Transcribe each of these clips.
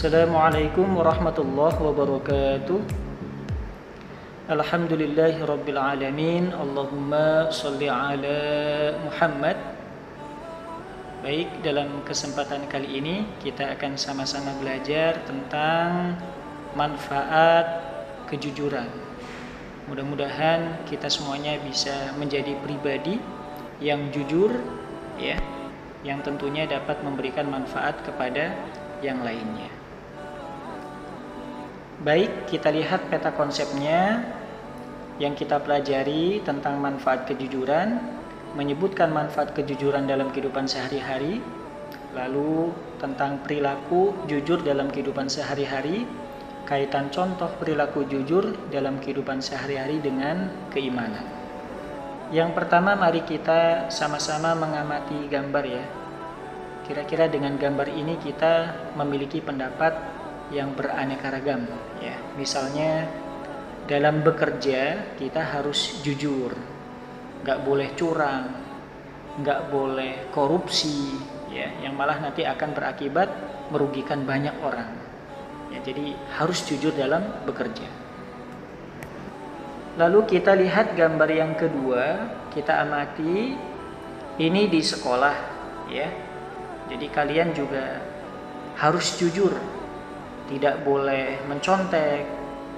Assalamualaikum warahmatullahi wabarakatuh. Alhamdulillahi rabbil alamin. Allahumma sholli ala Muhammad. Baik, dalam kesempatan kali ini kita akan sama-sama belajar tentang manfaat kejujuran. Mudah-mudahan kita semuanya bisa menjadi pribadi yang jujur, ya, yang tentunya dapat memberikan manfaat kepada yang lainnya. Baik, kita lihat peta konsepnya. Yang kita pelajari tentang manfaat kejujuran, menyebutkan manfaat kejujuran dalam kehidupan sehari-hari, lalu tentang perilaku jujur dalam kehidupan sehari-hari, kaitan contoh perilaku jujur dalam kehidupan sehari-hari dengan keimanan. Yang pertama, mari kita sama-sama mengamati gambar, ya. Kira-kira dengan gambar ini kita memiliki pendapat yang beraneka ragam, ya. Misalnya dalam bekerja kita harus jujur, nggak boleh curang, nggak boleh korupsi, ya, yang malah nanti akan berakibat merugikan banyak orang, ya. Jadi harus jujur dalam bekerja. Lalu kita lihat gambar yang kedua, kita amati ini di sekolah, ya. Jadi kalian juga harus jujur, tidak boleh mencontek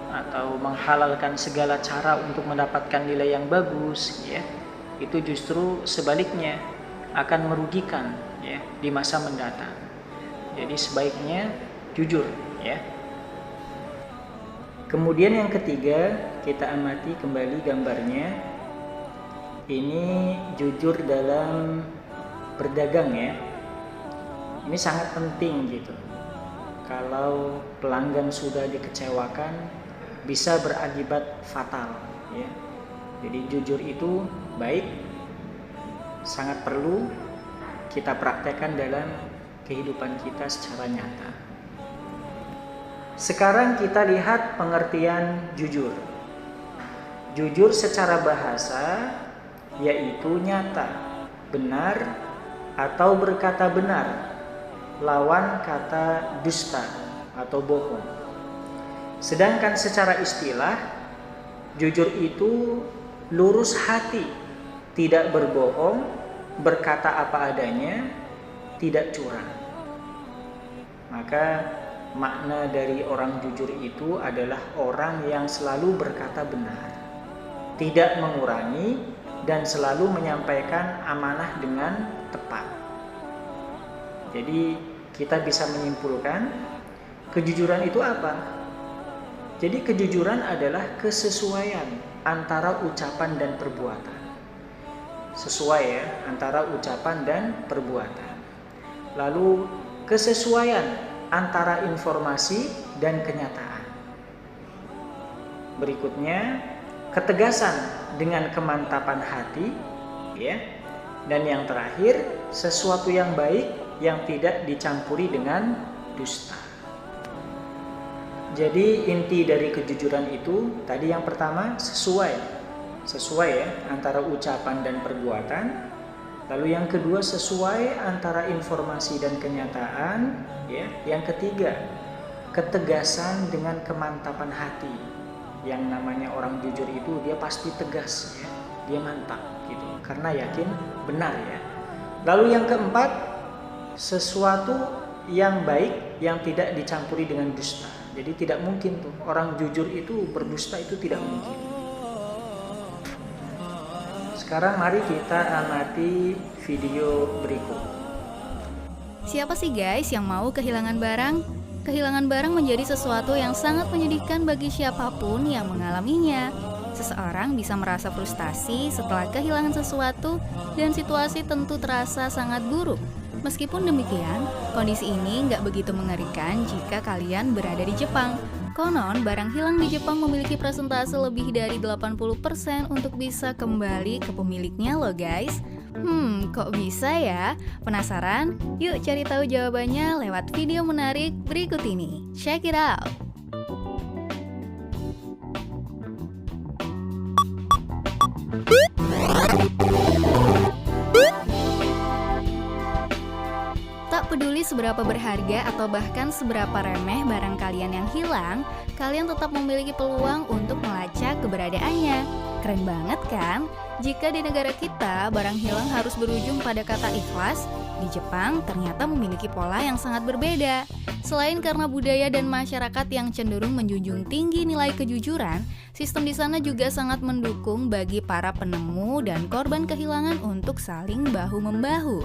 atau menghalalkan segala cara untuk mendapatkan nilai yang bagus, ya. Itu justru sebaliknya akan merugikan, ya, di masa mendatang. Jadi sebaiknya jujur, ya. Kemudian yang ketiga, kita amati kembali gambarnya. Ini jujur dalam berdagang, ya. Ini sangat penting gitu. Kalau pelanggan sudah dikecewakan, bisa berakibat fatal, ya. Jadi jujur itu baik, sangat perlu kita praktekkan dalam kehidupan kita secara nyata. Sekarang kita lihat pengertian jujur. Jujur secara bahasa yaitu nyata, benar, atau berkata benar, lawan kata dusta atau bohong. Sedangkan secara istilah, jujur itu lurus hati, tidak berbohong, berkata apa adanya, tidak curang. Maka makna dari orang jujur itu adalah orang yang selalu berkata benar, tidak mengurangi, dan selalu menyampaikan amanah dengan tepat. Jadi kita bisa menyimpulkan kejujuran itu apa? Jadi kejujuran adalah kesesuaian antara ucapan dan perbuatan. Sesuai, ya, antara ucapan dan perbuatan. Lalu kesesuaian antara informasi dan kenyataan. Berikutnya, ketegasan dengan kemantapan hati, ya. Dan yang terakhir, sesuatu yang baik yang tidak dicampuri dengan dusta. Jadi inti dari kejujuran itu tadi yang pertama sesuai, ya, antara ucapan dan perbuatan. Lalu yang kedua sesuai antara informasi dan kenyataan, ya. Yang ketiga ketegasan dengan kemantapan hati. Yang namanya orang jujur itu dia pasti tegas, ya. Dia mantap gitu karena yakin benar, ya. Lalu yang keempat sesuatu yang baik yang tidak dicampuri dengan dusta. Jadi tidak mungkin tuh orang jujur itu berdusta, itu tidak mungkin. Sekarang mari kita amati video berikut. Siapa sih guys yang mau kehilangan barang? Kehilangan barang menjadi sesuatu yang sangat menyedihkan bagi siapapun yang mengalaminya. Seseorang bisa merasa frustasi setelah kehilangan sesuatu dan situasi tentu terasa sangat buruk. Meskipun demikian, kondisi ini nggak begitu mengerikan jika kalian berada di Jepang. Konon, barang hilang di Jepang memiliki persentase lebih dari 80% untuk bisa kembali ke pemiliknya loh guys. Kok bisa ya? Penasaran? Yuk cari tahu jawabannya lewat video menarik berikut ini. Check it out! Tak peduli seberapa berharga atau bahkan seberapa remeh barang kalian yang hilang, kalian tetap memiliki peluang untuk melacak keberadaannya. Keren banget kan? Jika di negara kita barang hilang harus berujung pada kata ikhlas, di Jepang ternyata memiliki pola yang sangat berbeda. Selain karena budaya dan masyarakat yang cenderung menjunjung tinggi nilai kejujuran, sistem di sana juga sangat mendukung bagi para penemu dan korban kehilangan untuk saling bahu-membahu.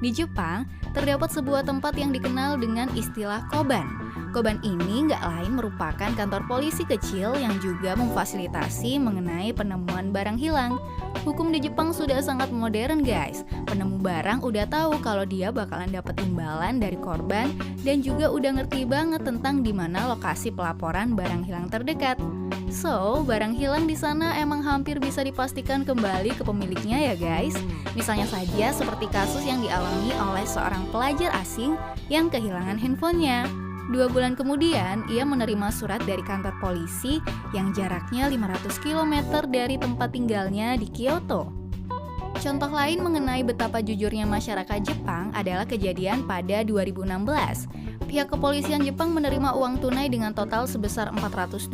Di Jepang, terdapat sebuah tempat yang dikenal dengan istilah koban. Koban ini nggak lain merupakan kantor polisi kecil yang juga memfasilitasi mengenai penemuan barang hilang. Hukum di Jepang sudah sangat modern guys. Penemu barang udah tahu kalau dia bakalan dapat imbalan dari korban dan juga udah ngerti banget tentang di mana lokasi pelaporan barang hilang terdekat. So, barang hilang di sana emang hampir bisa dipastikan kembali ke pemiliknya ya guys. Misalnya saja seperti kasus yang dialami oleh seorang pelajar asing yang kehilangan handphonenya. 2 bulan kemudian, ia menerima surat dari kantor polisi yang jaraknya 500 km dari tempat tinggalnya di Kyoto. Contoh lain mengenai betapa jujurnya masyarakat Jepang adalah kejadian pada 2016. Pihak kepolisian Jepang menerima uang tunai dengan total sebesar 426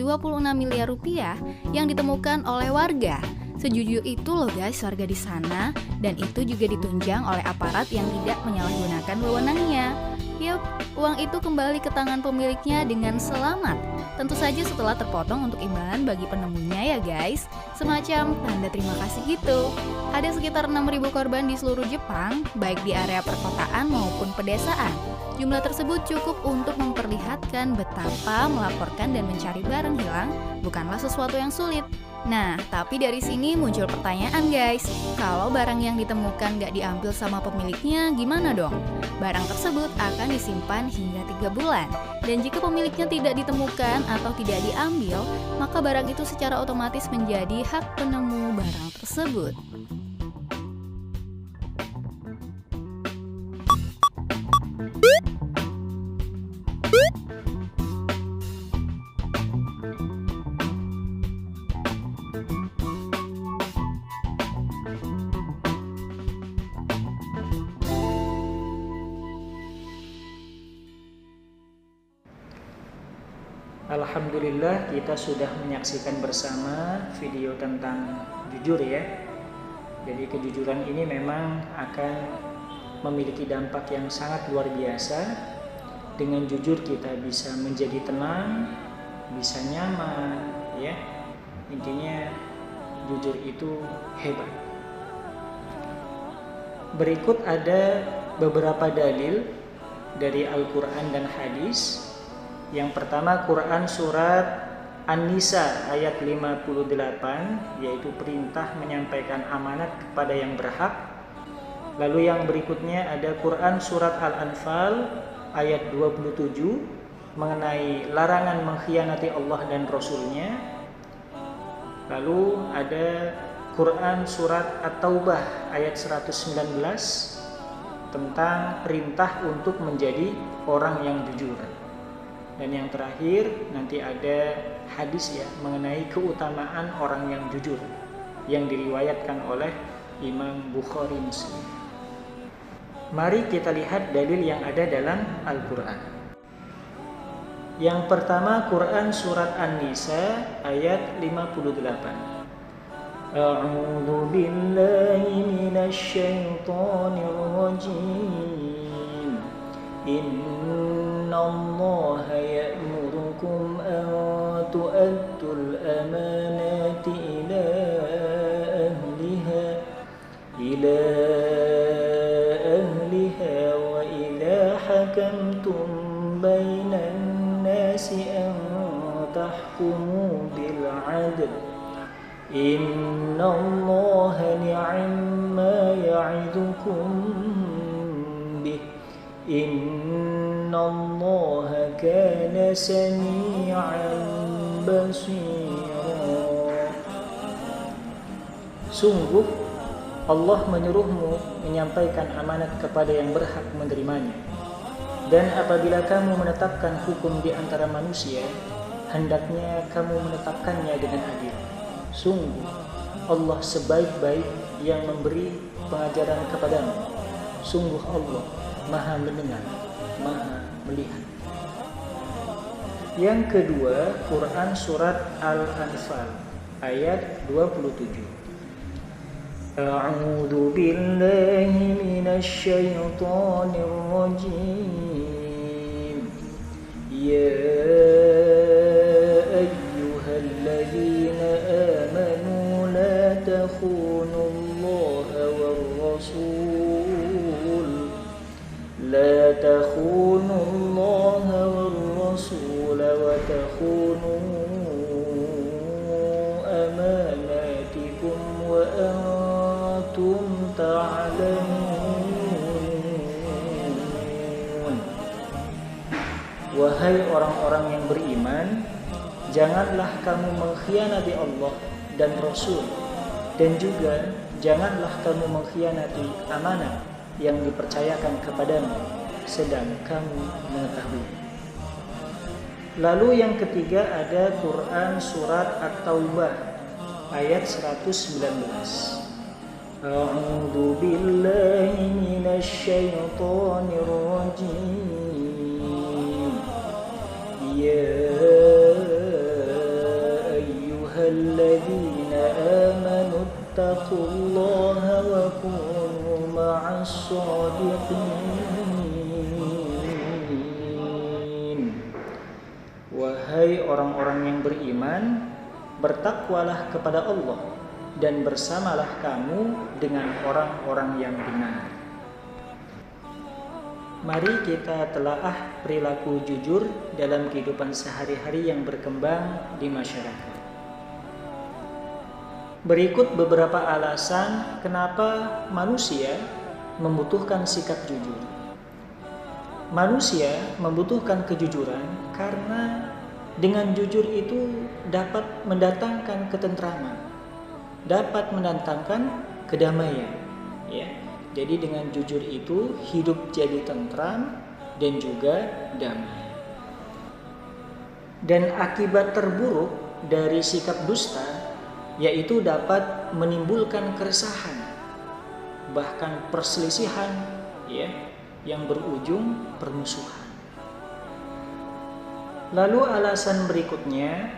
miliar rupiah yang ditemukan oleh warga. Sejujur itu loh guys warga di sana, dan itu juga ditunjang oleh aparat yang tidak menyalahgunakan wewenangnya. Yup, uang itu kembali ke tangan pemiliknya dengan selamat. Tentu saja setelah terpotong untuk imbalan bagi penemunya ya guys. Semacam tanda terima kasih gitu. Ada sekitar 6.000 korban di seluruh Jepang, baik di area perkotaan maupun pedesaan. Jumlah tersebut cukup untuk memperlihatkan betapa melaporkan dan mencari barang hilang bukanlah sesuatu yang sulit. Nah, tapi dari sini muncul pertanyaan guys, kalau barang yang ditemukan nggak diambil sama pemiliknya, gimana dong? Barang tersebut akan disimpan hingga 3 bulan, dan jika pemiliknya tidak ditemukan atau tidak diambil, maka barang itu secara otomatis menjadi hak penemu barang tersebut. Alhamdulillah kita sudah menyaksikan bersama video tentang jujur ya. Jadi kejujuran ini memang akan memiliki dampak yang sangat luar biasa. Dengan jujur kita bisa menjadi tenang, bisa nyaman ya. Intinya jujur itu hebat. Berikut ada beberapa dalil dari Al-Quran dan hadis. Yang pertama Quran surat An-Nisa ayat 58, yaitu perintah menyampaikan amanat kepada yang berhak. Lalu yang berikutnya ada Quran surat Al-Anfal ayat 27 mengenai larangan mengkhianati Allah dan Rasul-Nya. Lalu ada Quran surat At-Taubah ayat 119 tentang perintah untuk menjadi orang yang jujur. Dan yang terakhir nanti ada hadis ya mengenai keutamaan orang yang jujur yang diriwayatkan oleh Imam Bukhari Muslim. Mari kita lihat dalil yang ada dalam Al-Quran. Yang pertama Quran surat An-Nisa ayat 58. A'udzu billahi minasy syaithanir rajim. Innallaha ya'murukum an tu'addul amanati ila ahliha wa idha hakamtum bainan nasi an tahkumu bil 'adl. Innallaha ni'ma ya'idukum bih. Innallaha kana sami'an basira. Sungguh Allah menyuruhmu menyampaikan amanat kepada yang berhak menerimanya. Dan apabila kamu menetapkan hukum di antara manusia, hendaknya kamu menetapkannya dengan adil. Sungguh Allah sebaik-baik yang memberi pengajaran kepadamu. Sungguh Allah Maha mendengar, Maha melihat. Yang kedua, Quran surat Al-Anfal ayat 27. A'udzu billahi minasy syaithanir rajim. Ya ayyuhalladzina amanu la takhunullaha war rasul. لا تخونوا الله والرسول وتخونوا أماناتكم وأنتم تعلمون. Wahai orang-orang yang beriman, janganlah kamu mengkhianati Allah dan Rasul, dan juga janganlah kamu mengkhianati amanah yang dipercayakan kepadamu, sedang kamu mengetahui. Lalu yang ketiga ada Quran surat At-Taubah ayat 119. A'udzu billahi minasy syaithanir rajim. Ya ayyuhalladzina amanu taqullaha wa kunu ma'as-shadiqin. Wahai orang-orang yang beriman, bertakwalah kepada Allah dan bersamalah kamu dengan orang-orang yang benar. Mari kita telaah perilaku jujur dalam kehidupan sehari-hari yang berkembang di masyarakat. Berikut beberapa alasan kenapa manusia membutuhkan sikap jujur. Manusia membutuhkan kejujuran karena dengan jujur itu dapat mendatangkan ketentraman, dapat mendatangkan kedamaian. Ya, jadi dengan jujur itu hidup jadi tentram dan juga damai. Dan akibat terburuk dari sikap dusta yaitu dapat menimbulkan keresahan, bahkan perselisihan, ya, yang berujung permusuhan. Lalu alasan berikutnya,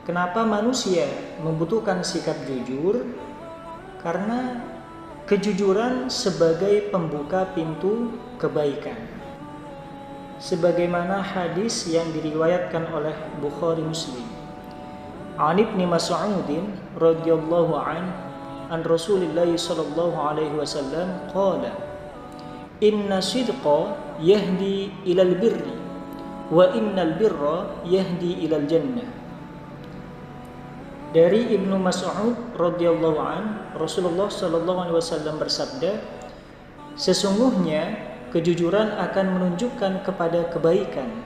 kenapa manusia membutuhkan sikap jujur? Karena kejujuran sebagai pembuka pintu kebaikan. Sebagaimana hadis yang diriwayatkan oleh Bukhari Muslim. An Ibnu Mas'udin radhiyallahu an Rasulillah sallallahu alaihi wasallam qala inna sidqa yahdi ilal birri wa innal birra yahdi ilal jannah. Dari Ibnu Mas'ud radhiyallahu an, Rasulullah sallallahu alaihi wasallam bersabda, sesungguhnya kejujuran akan menunjukkan kepada kebaikan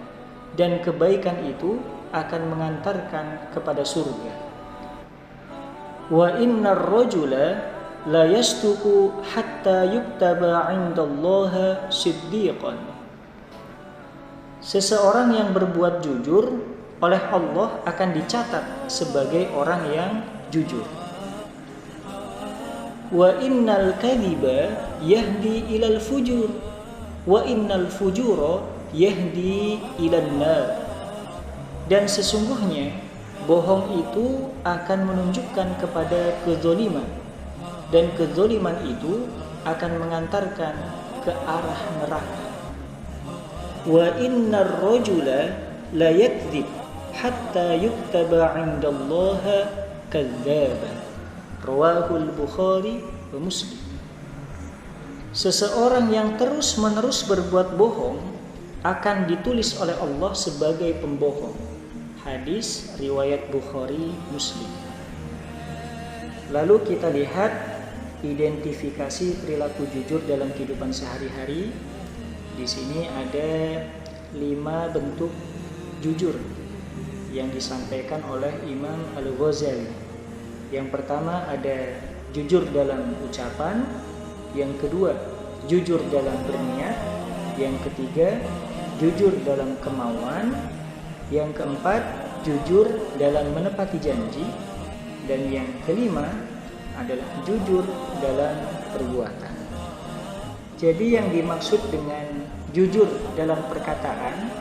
dan kebaikan itu akan mengantarkan kepada surga. Wa innar rajula la yastuqu hatta yuktaba 'indallaha siddiqan. Seseorang yang berbuat jujur oleh Allah akan dicatat sebagai orang yang jujur. Wa innal kadhiba yahdi ilal fujur wa innal fujura yahdi ilan nar. Dan sesungguhnya bohong itu akan menunjukkan kepada kezaliman, dan kezaliman itu akan mengantarkan ke arah neraka. Wa innar rajula la yakdzib hatta yuktaba 'indallaha kadzdzaban. Rawahul Bukhari wa Muslim. Seseorang yang terus-menerus berbuat bohong akan ditulis oleh Allah sebagai pembohong. Hadis riwayat Bukhari Muslim. Lalu kita lihat identifikasi perilaku jujur dalam kehidupan sehari-hari. Di sini ada 5 bentuk jujur yang disampaikan oleh Imam Al-Ghazali. Yang pertama ada jujur dalam ucapan, yang kedua jujur dalam berniat, yang ketiga jujur dalam kemauan, yang keempat jujur dalam menepati janji, dan yang kelima adalah jujur dalam perbuatan. Jadi yang dimaksud dengan jujur dalam perkataan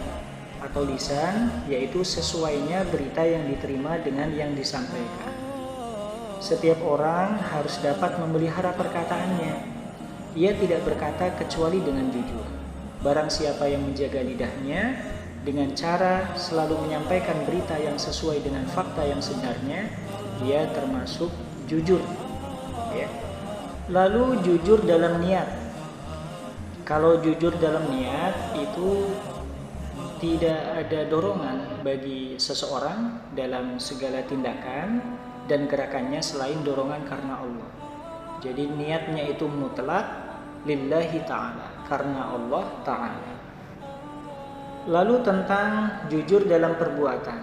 atau lisan yaitu sesuainya berita yang diterima dengan yang disampaikan. Setiap orang harus dapat memelihara perkataannya. Ia tidak berkata kecuali dengan jujur. Barang siapa yang menjaga lidahnya dengan cara selalu menyampaikan berita yang sesuai dengan fakta yang sebenarnya, dia termasuk jujur. Ya. Lalu jujur dalam niat. Kalau jujur dalam niat itu tidak ada dorongan bagi seseorang dalam segala tindakan dan gerakannya selain dorongan karena Allah. Jadi niatnya itu mutlak lillahi ta'ala, karena Allah ta'ala. Lalu tentang jujur dalam perbuatan.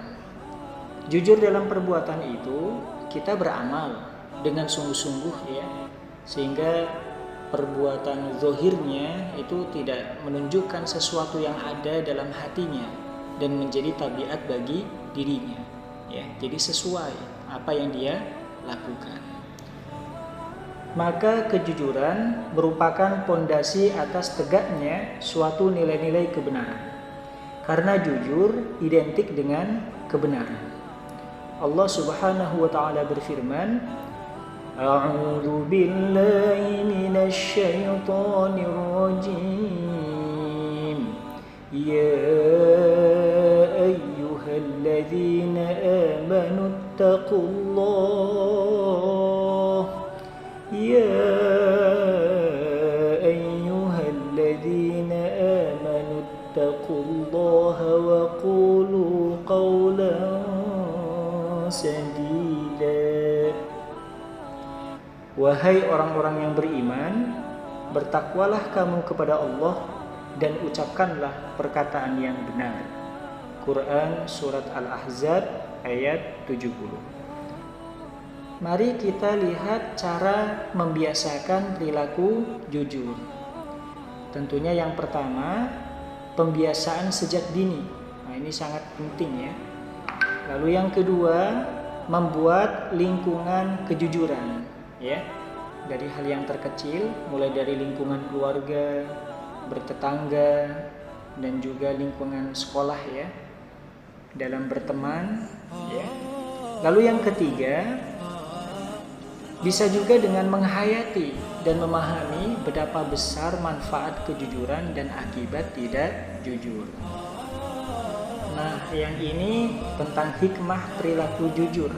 Jujur dalam perbuatan itu kita beramal dengan sungguh-sungguh ya, sehingga perbuatan zahirnya itu tidak menunjukkan sesuatu yang ada dalam hatinya dan menjadi tabiat bagi dirinya ya. Jadi sesuai apa yang dia lakukan. Maka kejujuran merupakan pondasi atas tegaknya suatu nilai-nilai kebenaran. Karena jujur identik dengan kebenaran. Allah Subhanahu wa taala berfirman, A'udzu billahi minasy syaithanir rajim. Ya ayyuhalladzina amanu taqullah. Ya ayyuhalladzina amanu taqullaha wa qulu qawlan sadida. Wahai orang-orang yang beriman, bertakwalah kamu kepada Allah dan ucapkanlah perkataan yang benar. Quran Surat Al-Ahzab ayat 70. Mari kita lihat cara membiasakan perilaku jujur. Tentunya yang pertama, pembiasaan sejak dini. Nah, ini sangat penting ya. Lalu yang kedua, membuat lingkungan kejujuran. Ya, dari hal yang terkecil, mulai dari lingkungan keluarga, bertetangga, dan juga lingkungan sekolah ya, dalam berteman ya. Lalu yang ketiga, bisa juga dengan menghayati dan memahami betapa besar manfaat kejujuran dan akibat tidak jujur. Nah, yang ini tentang hikmah perilaku jujur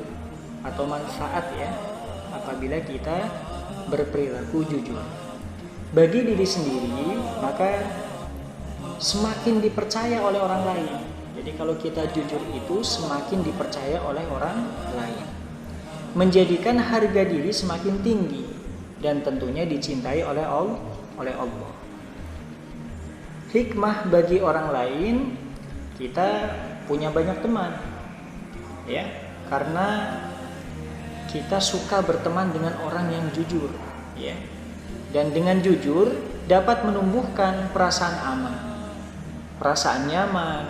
atau manfaat ya, apabila kita berperilaku jujur. Bagi diri sendiri, maka semakin dipercaya oleh orang lain. Jadi kalau kita jujur itu semakin dipercaya oleh orang lain. Menjadikan harga diri semakin tinggi dan tentunya dicintai oleh Allah. Hikmah bagi orang lain, kita punya banyak teman. Ya, karena kita suka berteman dengan orang yang jujur, ya. Dan dengan jujur dapat menumbuhkan perasaan aman, perasaan nyaman,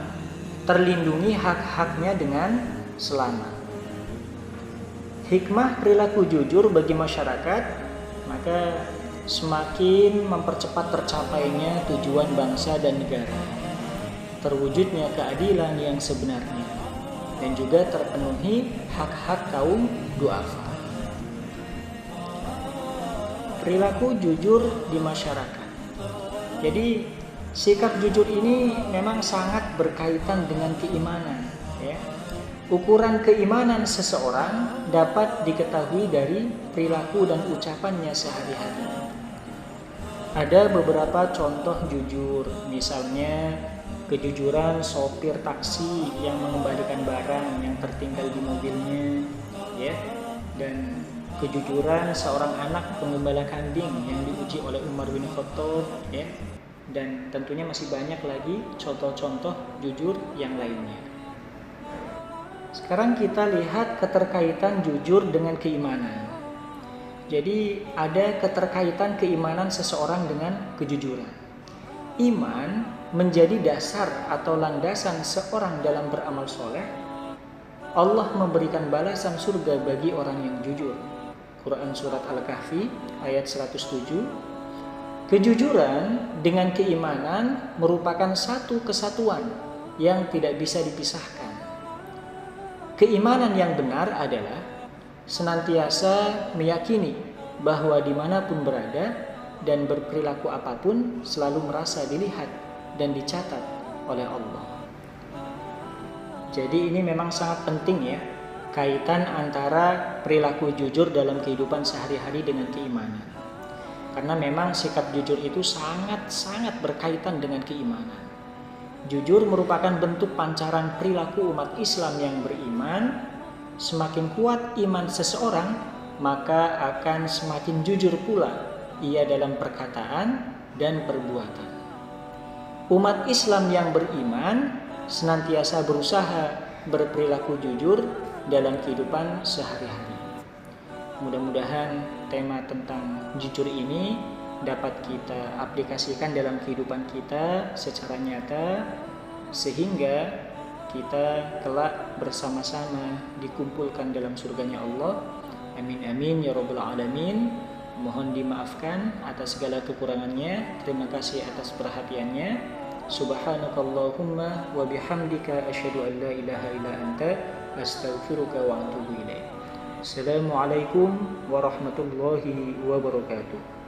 terlindungi hak-haknya dengan selamat. Hikmah perilaku jujur bagi masyarakat, maka semakin mempercepat tercapainya tujuan bangsa dan negara, terwujudnya keadilan yang sebenarnya, dan juga terpenuhi hak-hak kaum duafa. Perilaku jujur di masyarakat. Jadi sikap jujur ini memang sangat berkaitan dengan keimanan ya. Ukuran keimanan seseorang dapat diketahui dari perilaku dan ucapannya sehari-hari. Ada beberapa contoh jujur, misalnya kejujuran sopir taksi yang mengembalikan barang yang tertinggal di mobilnya, ya, dan kejujuran seorang anak penggembala kambing yang diuji oleh Umar bin Khattab, ya, dan tentunya masih banyak lagi contoh-contoh jujur yang lainnya. Sekarang kita lihat keterkaitan jujur dengan keimanan. Jadi ada keterkaitan keimanan seseorang dengan kejujuran. Iman menjadi dasar atau landasan seorang dalam beramal soleh. Allah memberikan balasan surga bagi orang yang jujur. Quran Surat Al-Kahfi ayat 107. Kejujuran dengan keimanan merupakan satu kesatuan yang tidak bisa dipisahkan. Keimanan yang benar adalah senantiasa meyakini bahwa dimanapun berada dan berperilaku apapun selalu merasa dilihat dan dicatat oleh Allah. Jadi ini memang sangat penting ya, kaitan antara perilaku jujur dalam kehidupan sehari-hari dengan keimanan. Karena memang sikap jujur itu sangat-sangat berkaitan dengan keimanan. Jujur merupakan bentuk pancaran perilaku umat Islam yang beriman. Semakin kuat iman seseorang, maka akan semakin jujur pula ia dalam perkataan dan perbuatan. Umat Islam yang beriman senantiasa berusaha berperilaku jujur dalam kehidupan sehari-hari. Mudah-mudahan tema tentang jujur ini dapat kita aplikasikan dalam kehidupan kita secara nyata, sehingga kita kelak bersama-sama dikumpulkan dalam surganya Allah. Amin amin ya rabbal alamin. Mohon dimaafkan atas segala kekurangannya. Terima kasih atas perhatiannya. Subhanakallahumma wa bihamdika asyhadu an la ilaha illa anta astaghfiruka wa atubu ilaik. Assalamualaikum warahmatullahi wabarakatuh.